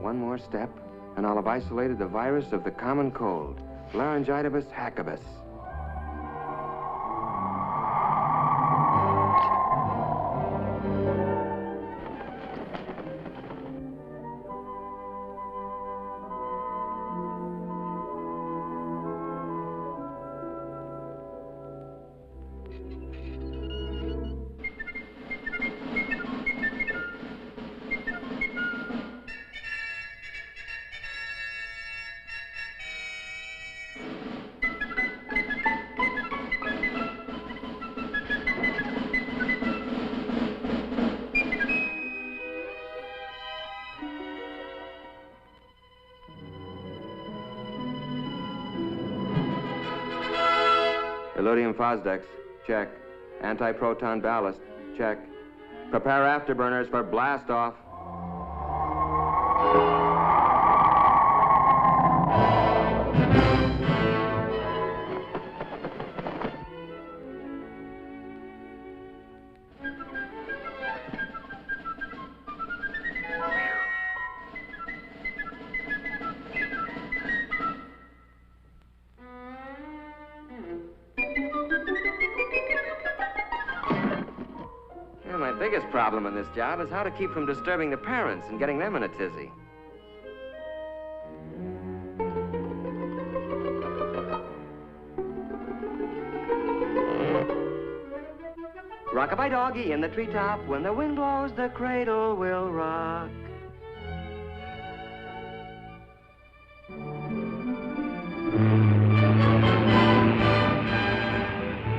one more step, and I'll have isolated the virus of the common cold, laryngitis hackibus. Eludium Fosdex, check. Anti-proton ballast, check. Prepare afterburners for blast off. My biggest problem in this job is how to keep from disturbing the parents and getting them in a tizzy. Rock-a-bye doggy in the treetop, when the wind blows, the cradle will rock.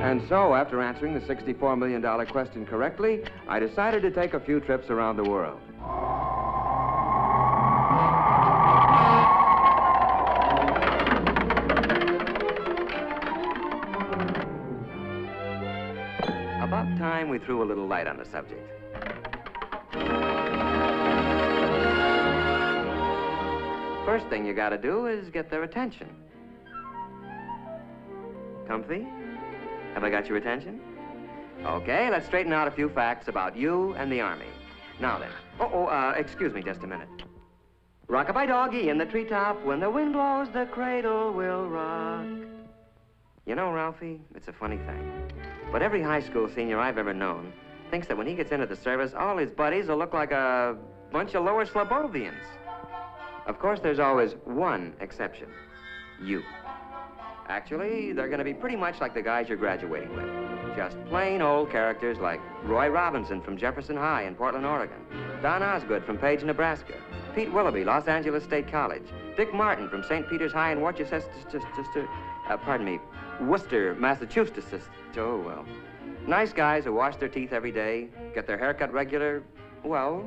And so, after answering the $64 million question correctly, I decided to take a few trips around the world. About time we threw a little light on the subject. First thing you gotta do is get their attention. Comfy? Have I got your attention? Okay, let's straighten out a few facts about you and the Army. Now then. Excuse me just a minute. Rock-a-bye doggy in the treetop, when the wind blows, the cradle will rock. You know, Ralphie, it's a funny thing, but every high school senior I've ever known thinks that when he gets into the service, all his buddies will look like a bunch of lower Slobodians. Of course, there's always one exception. You. Actually, they're going to be pretty much like the guys you're graduating with. Just plain old characters like Roy Robinson from Jefferson High in Portland, Oregon, Don Osgood from Page, Nebraska, Pete Willoughby, Los Angeles State College, Dick Martin from St. Peter's High in Worcester, Worcester, Massachusetts. Oh, well. Nice guys who wash their teeth every day, get their hair cut regular, well,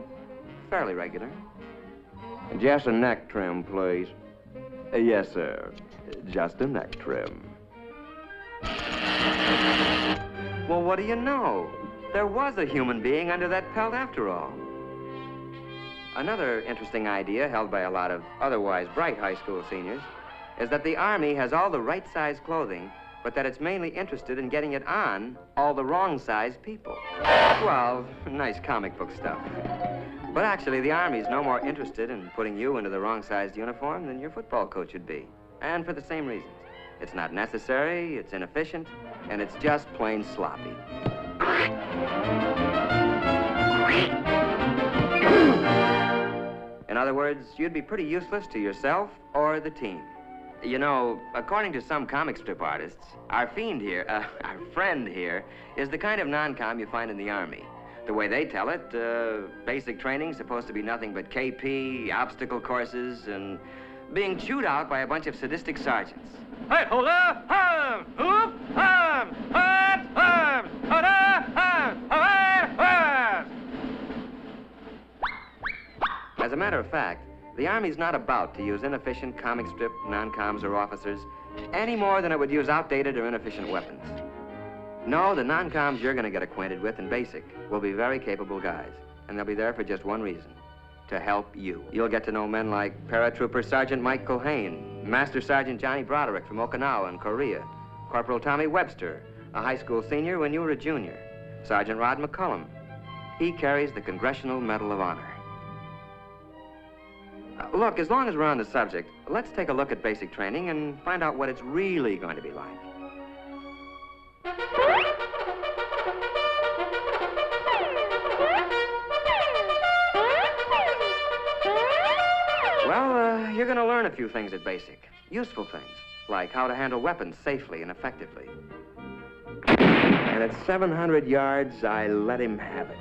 fairly regular. Just a neck trim, please. Yes, sir. Just a neck trim. Well, what do you know? There was a human being under that pelt after all. Another interesting idea held by a lot of otherwise bright high school seniors is that the Army has all the right size clothing, but that it's mainly interested in getting it on all the wrong size people. Well, nice comic book stuff. But actually, the Army's no more interested in putting you into the wrong-sized uniform than your football coach would be. And for the same reasons. It's not necessary, it's inefficient, and it's just plain sloppy. In other words, you'd be pretty useless to yourself or the team. You know, according to some comic strip artists, our friend here, is the kind of non-com you find in the Army. The way they tell it, basic training's supposed to be nothing but KP, obstacle courses, and being chewed out by a bunch of sadistic sergeants. Hey, hold up! Arm! Oop! Arm! Arm! Arm! Hold up! Arm! Arm! As a matter of fact, the Army's not about to use inefficient comic strip non-coms or officers any more than it would use outdated or inefficient weapons. No, the non-coms you're going to get acquainted with in basic will be very capable guys, and they'll be there for just one reason, to help you. You'll get to know men like Paratrooper Sergeant Mike Culhane, Master Sergeant Johnny Broderick from Okinawa in Korea, Corporal Tommy Webster, a high school senior when you were a junior, Sergeant Rod McCullum. He carries the Congressional Medal of Honor. Look, as long as we're on the subject, let's take a look at basic training and find out what it's really going to be like. Well, you're going to learn a few things at basic. Useful things, like how to handle weapons safely and effectively. And at 700 yards, I let him have it.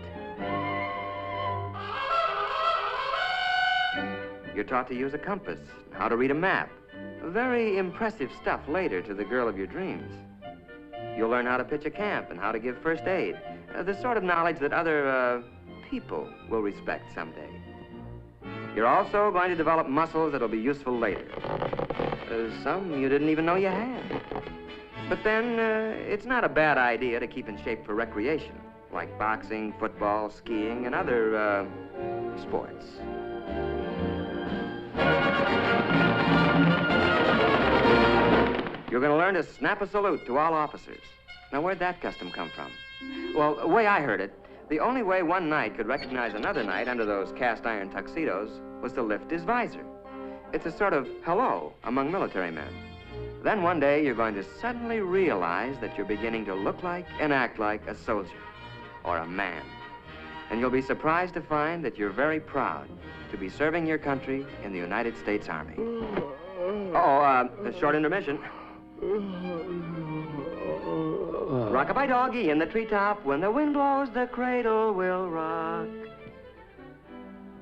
You're taught to use a compass, how to read a map. Very impressive stuff later to the girl of your dreams. You'll learn how to pitch a camp and how to give first aid. The sort of knowledge that other, people will respect someday. You're also going to develop muscles that'll be useful later. Some you didn't even know you had. But then, it's not a bad idea to keep in shape for recreation, like boxing, football, skiing, and other, sports. You're going to learn to snap a salute to all officers. Now, where'd that custom come from? Well, the way I heard it, the only way one knight could recognize another knight under those cast-iron tuxedos was to lift his visor. It's a sort of hello among military men. Then one day, you're going to suddenly realize that you're beginning to look like and act like a soldier or a man. And you'll be surprised to find that you're very proud to be serving your country in the United States Army. A short intermission. Rock-a-bye doggy in the treetop. When the wind blows, the cradle will rock.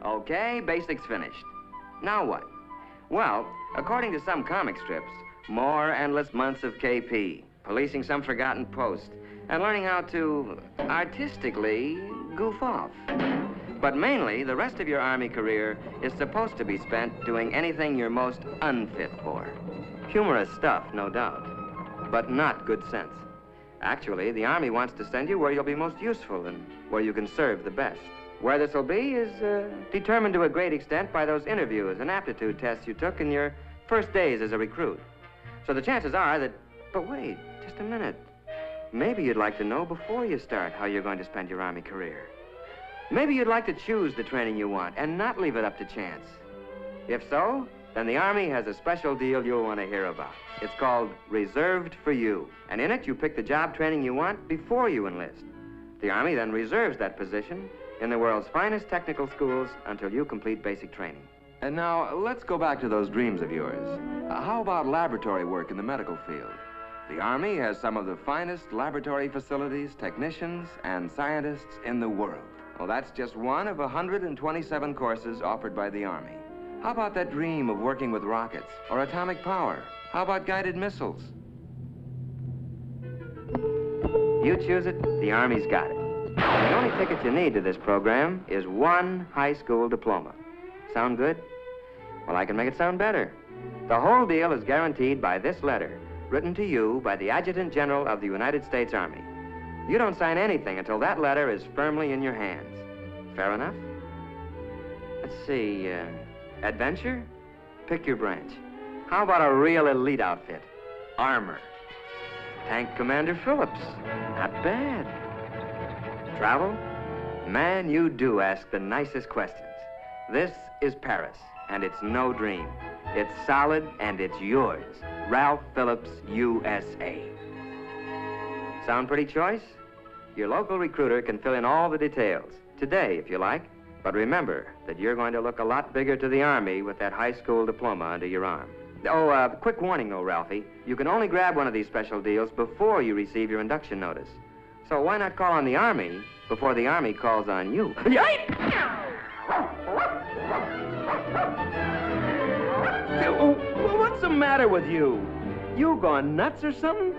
Okay, basics finished. Now what? Well, according to some comic strips, more endless months of KP, policing some forgotten post, and learning how to artistically goof off. But mainly, the rest of your Army career is supposed to be spent doing anything you're most unfit for. Humorous stuff, no doubt, but not good sense. Actually, the Army wants to send you where you'll be most useful and where you can serve the best. Where this will be is determined to a great extent by those interviews and aptitude tests you took in your first days as a recruit. So the chances are that... But wait, just a minute. Maybe you'd like to know before you start how you're going to spend your Army career. Maybe you'd like to choose the training you want and not leave it up to chance. If so, then the Army has a special deal you'll want to hear about. It's called Reserved for You. And in it, you pick the job training you want before you enlist. The Army then reserves that position in the world's finest technical schools until you complete basic training. And now, let's go back to those dreams of yours. How about laboratory work in the medical field? The Army has some of the finest laboratory facilities, technicians, and scientists in the world. Well, that's just one of 127 courses offered by the Army. How about that dream of working with rockets or atomic power? How about guided missiles? You choose it, the Army's got it. The only ticket you need to this program is one high school diploma. Sound good? Well, I can make it sound better. The whole deal is guaranteed by this letter, written to you by the Adjutant General of the United States Army. You don't sign anything until that letter is firmly in your hands. Fair enough? Let's see, adventure? Pick your branch. How about a real elite outfit? Armor. Tank Commander Phillips. Not bad. Travel? Man, you do ask the nicest questions. This is Paris, and it's no dream. It's solid, and it's yours. Ralph Phillips, USA. Sound pretty choice? Your local recruiter can fill in all the details. Today, if you like. But remember that you're going to look a lot bigger to the Army with that high school diploma under your arm. Oh, quick warning, though, Ralphie. You can only grab one of these special deals before you receive your induction notice. So why not call on the Army before the Army calls on you? What's the matter with you? You gone nuts or something?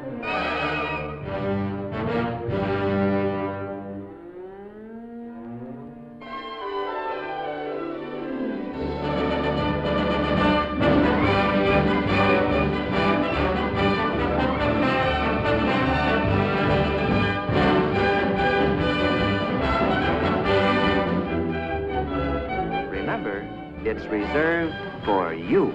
Remember, it's reserved for you.